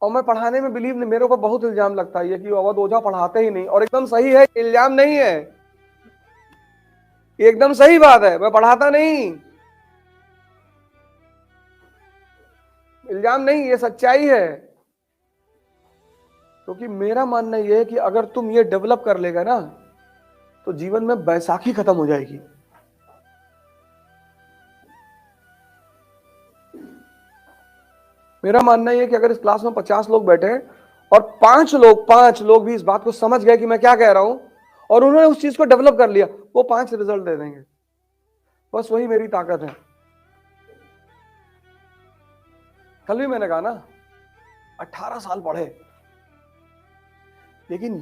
और मैं पढ़ाने में बिलीव नहीं, मेरे ऊपर बहुत इल्जाम लगता है ये कि अवध ओझा पढ़ाते ही नहीं, और एकदम सही है, इल्जाम नहीं है, ये एकदम सही बात है, मैं पढ़ाता नहीं, इल्जाम नहीं, ये सच्चाई है। क्योंकि मेरा मानना यह है कि अगर तुम ये डेवलप कर लेगा ना तो जीवन में बैसाखी खत्म हो जाएगी। मेरा मानना यह है कि अगर इस क्लास में 50 लोग बैठे और 5 लोग भी इस बात को समझ गए कि मैं क्या कह रहा हूं और उन्होंने उस चीज को डेवलप कर लिया, वो 5 रिजल्ट दे देंगे। बस वही मेरी ताकत है। कल भी मैंने कहा ना, 18 साल पढ़े, लेकिन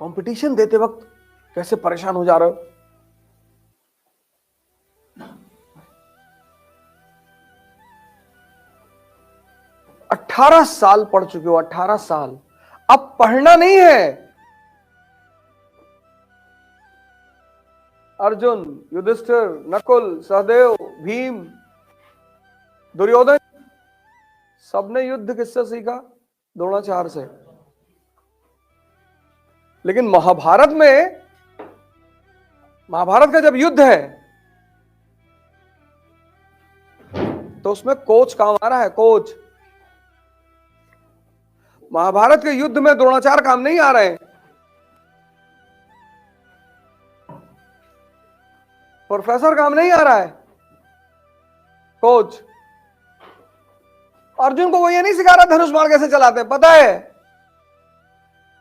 कंपटीशन देते वक्त कैसे परेशान हो जा रहे हो। 18 साल पढ़ चुके हो, 18 साल। अब पढ़ना नहीं है। अर्जुन, युधिष्ठिर, नकुल, सहदेव, भीम, दुर्योधन, सबने युद्ध किससे सीखा? द्रोणाचार्य से। लेकिन महाभारत का जब युद्ध है तो उसमें कोच काम आ रहा है, कोच। महाभारत के युद्ध में द्रोणाचार्य काम नहीं आ रहे हैं, प्रोफेसर काम नहीं आ रहा है, कोच। अर्जुन को वो ये नहीं सिखा रहा धनुष बाण कैसे चलाते हैं, पता है।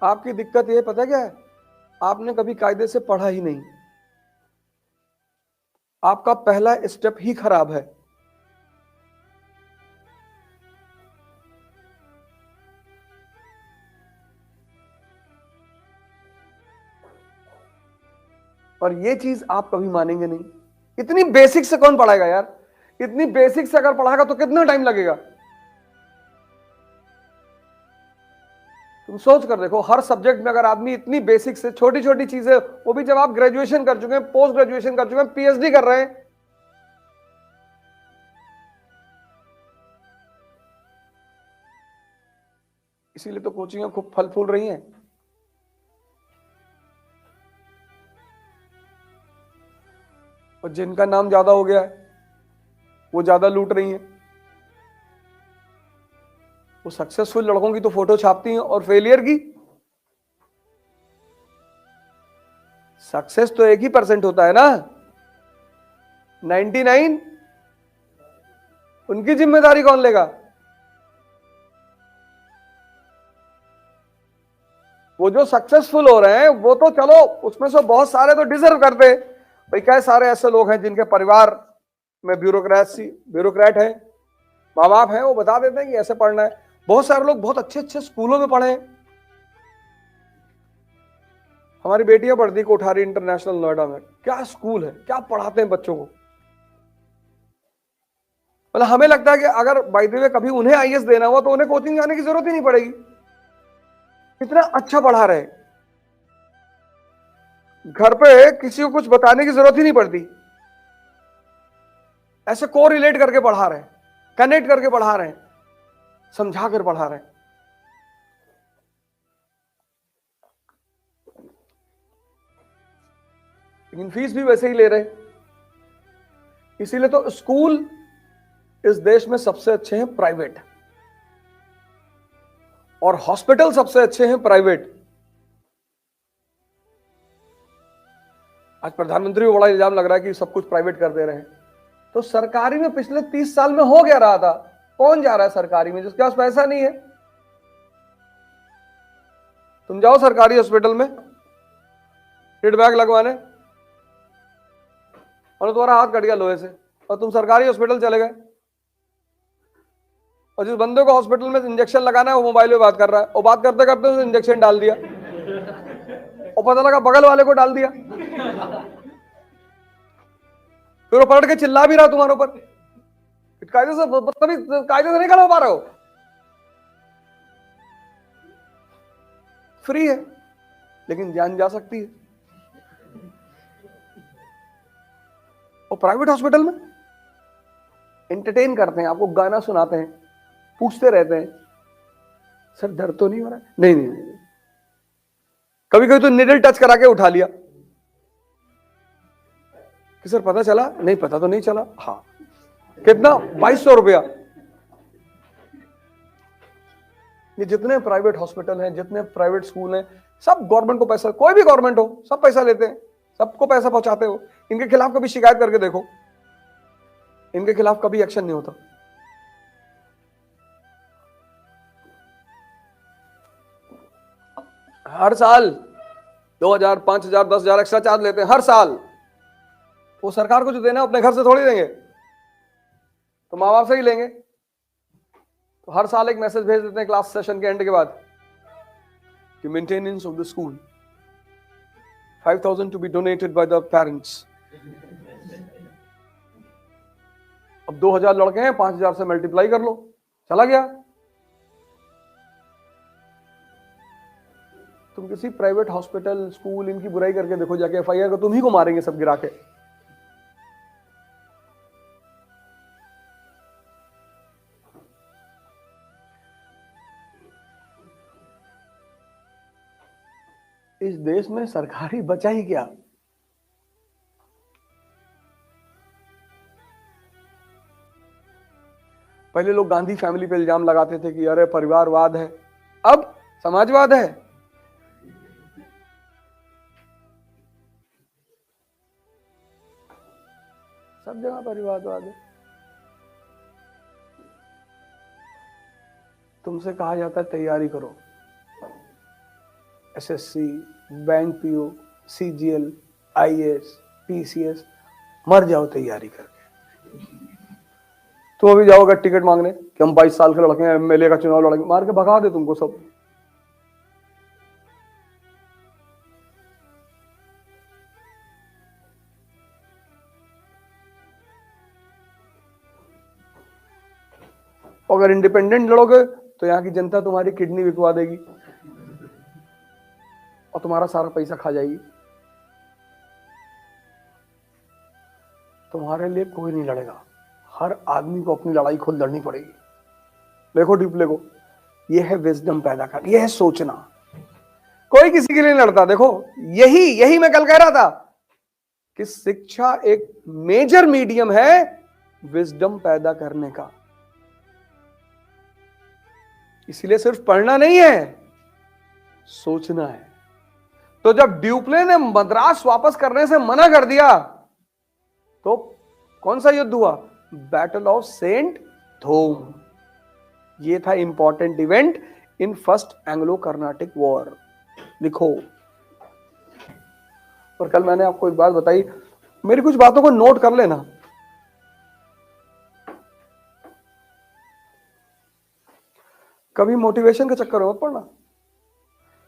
आपकी दिक्कत ये पता क्या है, आपने कभी कायदे से पढ़ा ही नहीं। आपका पहला स्टेप ही खराब है। और ये चीज आप कभी मानेंगे नहीं। इतनी बेसिक से कौन पढ़ाएगा यार? इतनी बेसिक से अगर पढ़ाएगा तो कितना टाइम लगेगा? तुम सोच कर देखो, हर सब्जेक्ट में अगर आदमी इतनी बेसिक से छोटी छोटी चीजें, वो भी जब आप ग्रेजुएशन कर चुके हैं, पोस्ट ग्रेजुएशन कर चुके हैं, पीएचडी कर रहे हैं, इसीलिए तो कोचिंग खूब फल फूल रही हैं। और जिनका नाम ज्यादा हो गया है वो ज्यादा लूट रही हैं। वो सक्सेसफुल लड़कों की तो फोटो छापती हैं, और फेलियर की सक्सेस तो 1% होता है ना, 99 उनकी जिम्मेदारी कौन लेगा? वो जो सक्सेसफुल हो रहे हैं वो तो चलो, उसमें से बहुत सारे तो डिजर्व करते। भाई कई सारे ऐसे लोग हैं जिनके परिवार में ब्यूरोक्रेट है, माँ बाप है, वो बता देते हैं कि ऐसे पढ़ना है। बहुत सारे लोग बहुत अच्छे अच्छे स्कूलों में पढ़े हैं। हमारी बेटियां पढ़ती कोठारी इंटरनेशनल नोएडा में, क्या स्कूल है, क्या पढ़ाते हैं बच्चों को। मतलब हमें लगता है कि अगर बाय द वे कभी उन्हें आईएएस देना हुआ तो उन्हें कोचिंग जाने की जरूरत ही नहीं पड़ेगी, इतना अच्छा पढ़ा रहे। घर पे किसी को कुछ बताने की जरूरत ही नहीं पड़ती, ऐसे को रिलेट करके पढ़ा रहे हैं, कनेक्ट करके पढ़ा रहे हैं, समझा कर पढ़ा रहे हैं। लेकिन फीस भी वैसे ही ले रहे। इसीलिए तो स्कूल इस देश में सबसे अच्छे हैं प्राइवेट, और हॉस्पिटल सबसे अच्छे हैं प्राइवेट। आज प्रधानमंत्री को बड़ा इल्जाम लग रहा है कि सब कुछ प्राइवेट कर दे रहे हैं, तो सरकारी में पिछले 30 साल में हो गया रहा था। कौन जा रहा है सरकारी में जिसके पास पैसा नहीं है? तुम जाओ सरकारी हॉस्पिटल में फीडबैक लगवाने, और तुम्हारा हाथ कट गया लोहे से और तुम सरकारी हॉस्पिटल चले गए, और जिस बंदे को हॉस्पिटल में इंजेक्शन लगाना है वो मोबाइल पे बात कर रहा है, और बात करते करते उसने इंजेक्शन डाल दिया, और पता लगा बगल वाले को डाल दिया, फिर वो पलट के चिल्ला भी रहा तुम्हारे ऊपर। कायदे से कायदे से नहीं खड़ा हो पा रहे हो। फ्री है लेकिन जान जा सकती है। और प्राइवेट हॉस्पिटल में एंटरटेन करते हैं, आपको गाना सुनाते हैं, पूछते रहते हैं, सर दर्द तो नहीं हो रहा है? नहीं नहीं नहीं। कभी कभी तो निडल टच करा के उठा लिया कि सर पता चला? नहीं पता तो नहीं चला। हाँ, कितना? 2200 रुपया। ये जितने प्राइवेट हॉस्पिटल हैं, जितने प्राइवेट स्कूल हैं, सब गवर्नमेंट को पैसा, कोई भी गवर्नमेंट हो, सब पैसा लेते हैं, सबको पैसा पहुंचाते हो। इनके खिलाफ कभी शिकायत करके देखो, इनके खिलाफ कभी एक्शन नहीं होता। हर साल 2000, 5000, 10,000 एक्स्ट्रा चार्ज लेते हैं हर साल। वो सरकार को जो देना है अपने घर से थोड़ी देंगे, तो माँ बाप से ही लेंगे। तो हर साल एक मैसेज भेज देते हैं क्लास सेशन के एंड के बाद कि maintenance of the school 5,000 to be donated by the parents. अब 2000 लड़के हैं, 5000 से मल्टीप्लाई कर लो, चला गया। तुम किसी प्राइवेट हॉस्पिटल, स्कूल, इनकी बुराई करके देखो जाके, एफआईआर को तुम ही को मारेंगे सब गिरा के। इस देश में सरकारी बचा ही क्या? पहले लोग गांधी फैमिली पे इल्जाम लगाते थे कि अरे परिवारवाद है, अब समाजवाद है। सब जगह परिवारवाद है। तुमसे कहा जाता है तैयारी करो, SSC, bank PO, CGL, IAS, PCS, मर जाओ तैयारी करके। तुम अभी जाओगे टिकट मांगने कि हम 22 साल के लड़के हैं, एमएलए का चुनाव लड़ेंगे, मार के भगा दे तुमको सब। अगर इंडिपेंडेंट लड़ोगे तो यहाँ की जनता तुम्हारी किडनी बिकवा देगी और तुम्हारा सारा पैसा खा जाएगी। तुम्हारे लिए कोई नहीं लड़ेगा, हर आदमी को अपनी लड़ाई खुद लड़नी पड़ेगी। देखो डिप्ले को, यह है विजडम पैदा कर, यह है सोचना। कोई किसी के लिए नहीं लड़ता। देखो यही मैं कल कह रहा था कि शिक्षा एक मेजर मीडियम है विजडम पैदा करने का। इसलिए सिर्फ पढ़ना नहीं है, सोचना है। तो जब ड्यूप्ले ने मद्रास वापस करने से मना कर दिया तो कौन सा युद्ध हुआ? Battle of Saint Thome. ये था important event in first Anglo Carnatic war. लिखो। और कल मैंने आपको एक बात बताई, मेरी कुछ बातों को नोट कर लेना। कभी मोटिवेशन के चक्कर में मत पड़ना,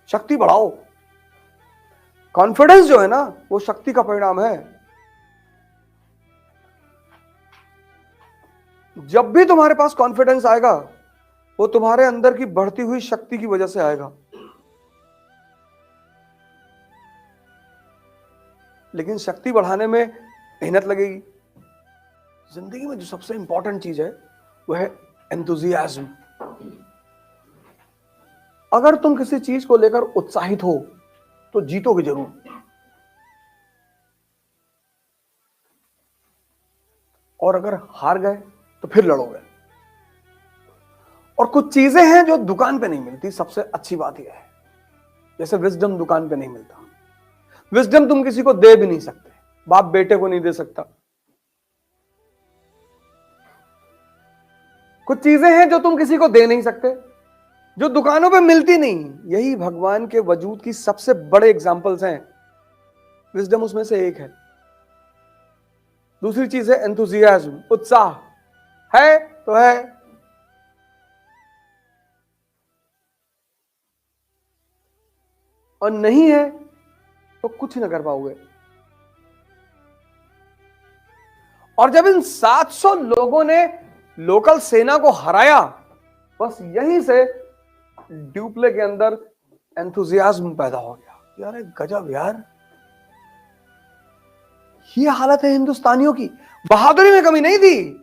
शक्ति बढ़ाओ। कॉन्फिडेंस जो है ना, वो शक्ति का परिणाम है। जब भी तुम्हारे पास कॉन्फिडेंस आएगा, वो तुम्हारे अंदर की बढ़ती हुई शक्ति की वजह से आएगा। लेकिन शक्ति बढ़ाने में मेहनत लगेगी। जिंदगी में जो सबसे इंपॉर्टेंट चीज है वह है एंथुजियाज्म। अगर तुम किसी चीज को लेकर उत्साहित हो तो जीतोगे जरूर, और अगर हार गए तो फिर लड़ोगे। और कुछ चीजें हैं जो दुकान पे नहीं मिलती। सबसे अच्छी बात यह है, जैसे विजडम दुकान पे नहीं मिलता। विजडम तुम किसी को दे भी नहीं सकते, बाप बेटे को नहीं दे सकता। कुछ चीजें हैं जो तुम किसी को दे नहीं सकते, जो दुकानों पे मिलती नहीं। यही भगवान के वजूद की सबसे बड़े एग्जाम्पल्स हैं। विजडम उसमें से एक है। दूसरी चीज है एंथुजियाज्म, उत्साह। है तो है, और नहीं है तो कुछ ना कर पाओगे। और जब इन 700 लोगों ने लोकल सेना को हराया, बस यहीं से ड्यूप्ले के अंदर एंथुजियाज्म पैदा हो गया। यार गजब यार, ये हालत है हिंदुस्तानियों की। बहादुरी में कमी नहीं थी,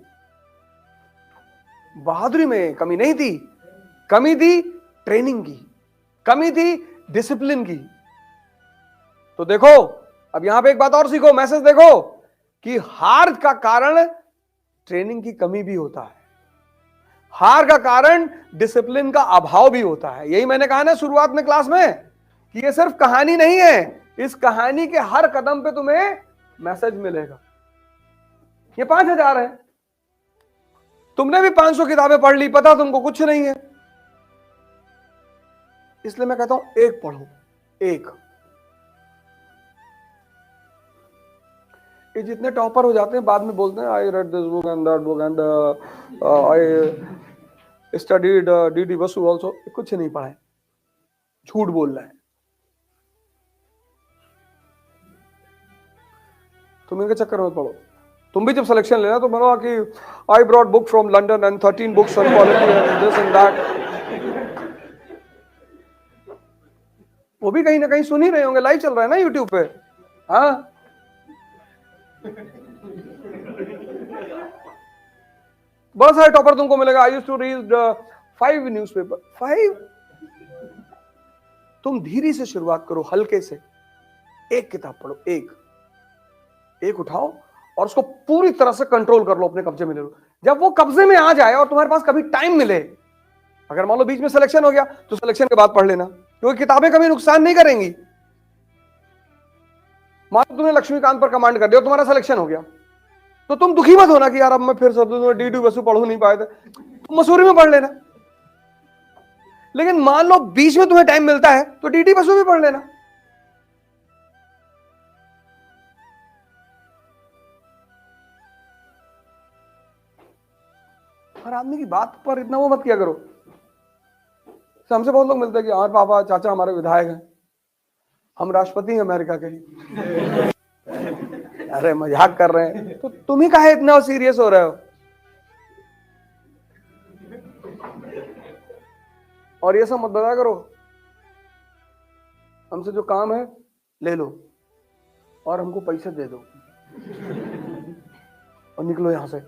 बहादुरी में कमी नहीं थी, कमी थी ट्रेनिंग की, कमी थी डिसिप्लिन की। तो देखो अब यहां पे एक बात और सीखो, मैसेज देखो कि हार का कारण ट्रेनिंग की कमी भी होता है, हार का कारण डिसिप्लिन का अभाव भी होता है। यही मैंने कहा ना शुरुआत में क्लास में कि ये सिर्फ कहानी नहीं है, इस कहानी के हर कदम पे तुम्हें मैसेज मिलेगा। ये 5,000 है, तुमने भी 500 किताबें पढ़ ली, पता तुमको कुछ नहीं है, इसलिए मैं कहता हूं एक पढ़ो, एक। ये जितने टॉपर हो जाते हैं बाद में बोलते हैं I read this book and that book and I studied DD Basu also, कुछ नहीं पढ़ा है, झूठ बोल रहा है। तुम इनके चक्कर में पढ़ो। तुम भी जब सिलेक्शन लेना तो बोलो कि I brought book from London and 13 books on polity and this and that. वो भी कहीं ना कहीं सुन ही रहे होंगे, लाइव चल रहा है ना यूट्यूब पे। हाँ बहुत सारे टॉपर तुमको मिलेगा। I used to read 5 newspaper, 5। तुम धीरे से शुरुआत करो, हल्के से, एक किताब पढ़ो, एक उठाओ और उसको पूरी तरह से कंट्रोल कर लो, अपने कब्जे में ले लो। जब वो कब्जे में आ जाए और तुम्हारे पास कभी टाइम मिले, अगर मान लो बीच में सिलेक्शन हो गया तो सिलेक्शन के बाद पढ़ लेना, क्योंकि किताबें कभी नुकसान नहीं करेंगी। मान लो तुमने लक्ष्मीकांत पर कमांड कर दिया, तुम्हारा सिलेक्शन हो गया, तो तुम दुखी मत होना कि यार अब मैं फिर सब डीडी बसु पढ़ नहीं पाए थे, तुम मसूरी में पढ़ लेना। लेकिन मान लो बीच में तुम्हें टाइम मिलता है तो डीडी बसु भी पढ़ लेना। हर आदमी की बात पर इतना वो मत किया करो। हमसे बहुत लोग मिलते हैं कि हमारे पापा चाचा हमारे विधायक हैं, हम राष्ट्रपति हैं अमेरिका के। अरे मजाक कर रहे हैं, तो तुम ही काहे इतना सीरियस हो रहे हो? और ये सब मत बताया करो, हमसे जो काम है ले लो और हमको पैसे दे दो और निकलो यहां से।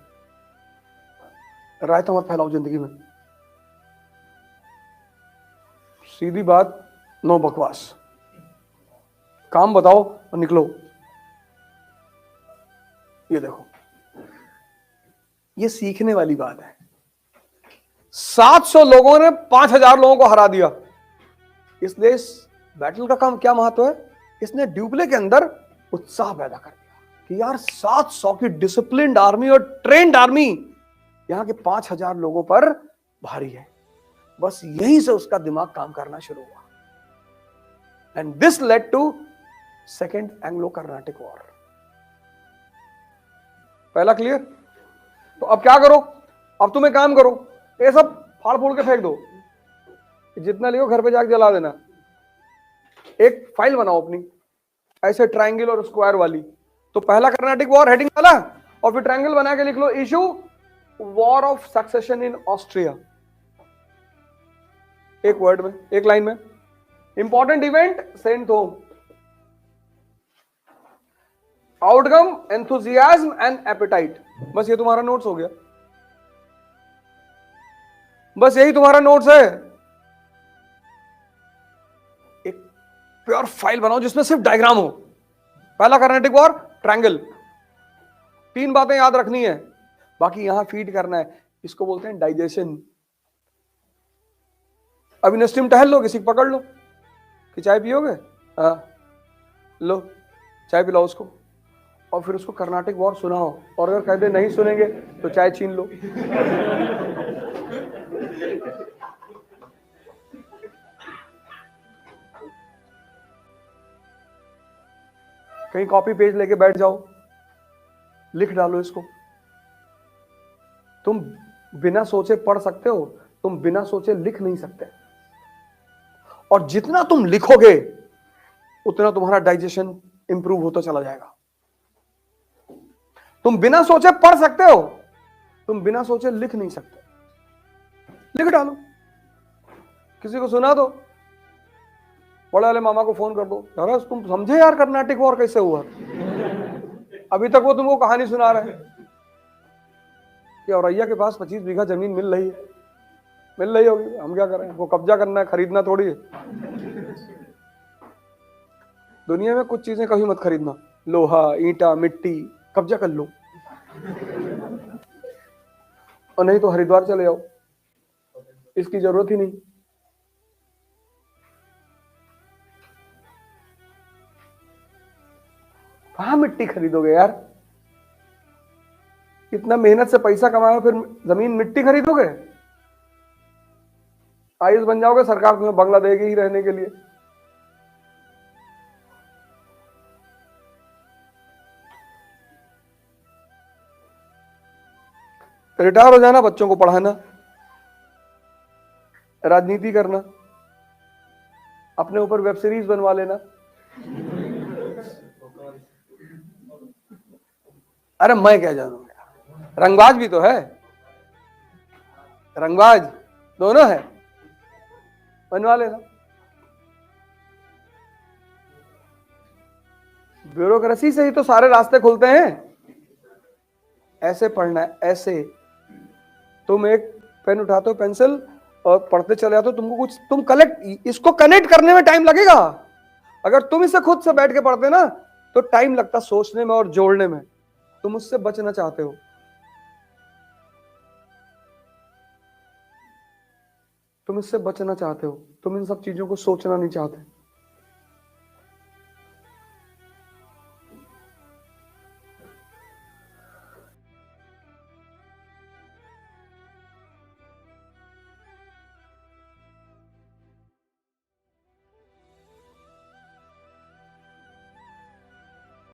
राय तो मत फैलाओ जिंदगी में, सीधी बात, नो बकवास, काम बताओ और निकलो। ये देखो, ये सीखने वाली बात है। 700 लोगों ने 5,000 लोगों को हरा दिया, इसलिए इस बैटल का काम क्या महत्व है? इसने ड्यूप्ले के अंदर उत्साह पैदा कर दिया कि यार 700 की डिसिप्लिन्ड आर्मी और ट्रेंड आर्मी यहां के 5,000 लोगों पर भारी है। बस यहीं से उसका दिमाग काम करना शुरू हुआ and this led to second Anglo Carnatic war. पहला क्लियर? तो अब क्या करो? अब तुम एक काम करो, ये सब फाड़ फूड़ के फेंक दो, जितना लियो घर पे जाके जला देना। एक फाइल बनाओ अपनी ऐसे ट्रायंगल और स्क्वायर वाली, तो पहला कर्नाटिक वॉर हेडिंग वाला, और फिर ट्रायंगल बना के लिख लो issue war of succession in Austria, एक वर्ड में, एक लाइन में। Important event Saint Thome, outcome enthusiasm and appetite. बस ये तुम्हारा नोट्स हो गया, बस यही तुम्हारा नोट्स है। एक प्योर फाइल बनाओ जिसमें सिर्फ डायग्राम हो। पहला कर्नाटिक वॉर, ट्रायंगल, 3 बातें याद रखनी है, बाकी यहां फीड करना है। इसको बोलते हैं डाइजेशन। अभी नस्टिम टहल लो, किसी को पकड़ लो कि चाय पियोगे, हाँ लो चाय पिलाओ उसको, और फिर उसको कर्नाटिक वॉर सुनाओ, और अगर कहते नहीं सुनेंगे तो चाय छीन लो। कहीं कॉपी पेज लेके बैठ जाओ, लिख डालो इसको। तुम बिना सोचे पढ़ सकते हो, तुम बिना सोचे लिख नहीं सकते। और जितना तुम लिखोगे उतना तुम्हारा डाइजेशन इंप्रूव होता चला जाएगा। तुम बिना सोचे पढ़ सकते हो, तुम बिना सोचे लिख नहीं सकते। लिख डालो, किसी को सुना दो, बड़े वाले मामा को फोन कर दो, यार तुम समझे यार कर्नाटिक वॉर कैसे हुआ? अभी तक वो तुमको कहानी सुना रहे हैं कि औरैया के पास 25 बीघा जमीन मिल रही है, मिल रही होगी, हम क्या करें, वो कब्जा करना है, खरीदना थोड़ी है। दुनिया में कुछ चीजें कभी मत खरीदना, लोहा, ईंटा, मिट्टी, कब्जा कर लो, और नहीं तो हरिद्वार चले जाओ, इसकी जरूरत ही नहीं। कहां मिट्टी खरीदोगे यार, इतना मेहनत से पैसा कमाओ, फिर जमीन मिट्टी खरीदोगे? आयुष बन जाओगे, सरकार तुम्हें बंगला देगी ही रहने के लिए। रिटायर हो जाना, बच्चों को पढ़ाना, राजनीति करना, अपने ऊपर वेब सीरीज बनवा लेना। अरे मैं क्या जानू, रंगबाज भी तो है, रंगबाज दोनों है, बनवा लेना। ब्यूरोक्रेसी से ही तो सारे रास्ते खुलते हैं। ऐसे पढ़ना है, ऐसे तुम एक पेन उठाते हो, पेंसिल, और पढ़ते चले जाते हो, तुमको कुछ, तुम कलेक्ट, इसको कनेक्ट करने में टाइम लगेगा। अगर तुम इसे खुद से बैठ के पढ़ते ना तो टाइम लगता सोचने में और जोड़ने में। तुम उससे बचना चाहते हो, तुम इससे बचना चाहते हो, तुम इन सब चीजों को सोचना नहीं चाहते।